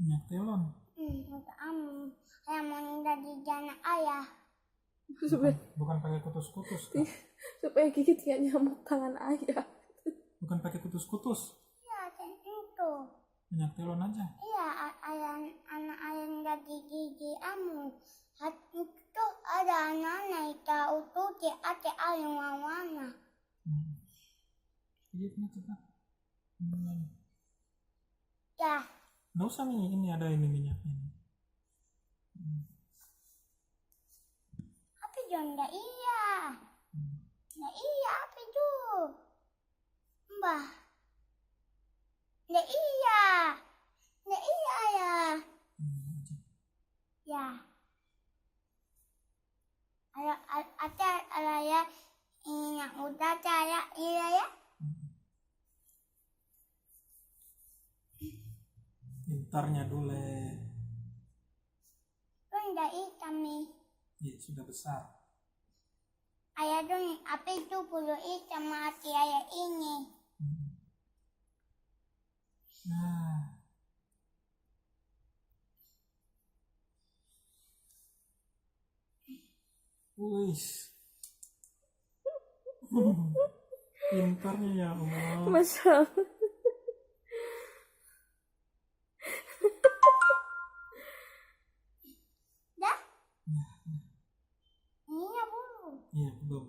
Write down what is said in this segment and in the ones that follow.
Minyak telon. Ayah mau jadi jana ayah. Bukan pakai kutus-kutus, Kak. Supaya gigit ya nyamuk tangan ayah. Bukan pakai kutus-kutus. Iya, dan itu. Minyak telon aja. Iya, anak ayah jadi gigi amu. Itu ada anak tahu tuh di ate ayam mana. Iya, kita. Ya, Nggak usah nih, ini ada ini minyaknya. apa dong? Nggak iya. Nggak iya, apa itu? Mbah. Nggak iya. Nggak iya ya. Ya. Ada ya yang udah saya iya ya. Pintarnya dulu. Kan nggak hitam nih. Iya, sudah besar. Ayah dong, apa itu bulu hitam mati ayah ini? Nah, wih, pintarnya ya Allah. Masya Allah. Dah? Ya, Ini ya bulu. iya belum.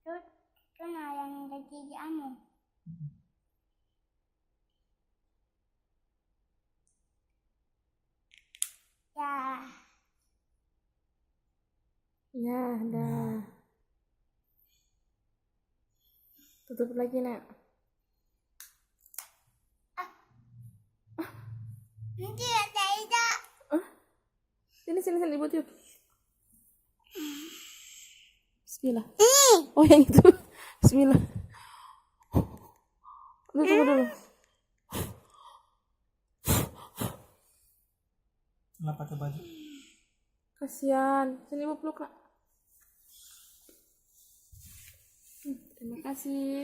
Terus kena yang jadi jamu. Ya. Ya, dah. Tutup lagi, Nak. Nanti ada Ida. Sini ibu tiup. Bismillah. Oh, yang itu. Bismillah. Tunggu dulu. Nggak pakai baju. Kasihan. Sini ibu peluk, Nak. Terima kasih.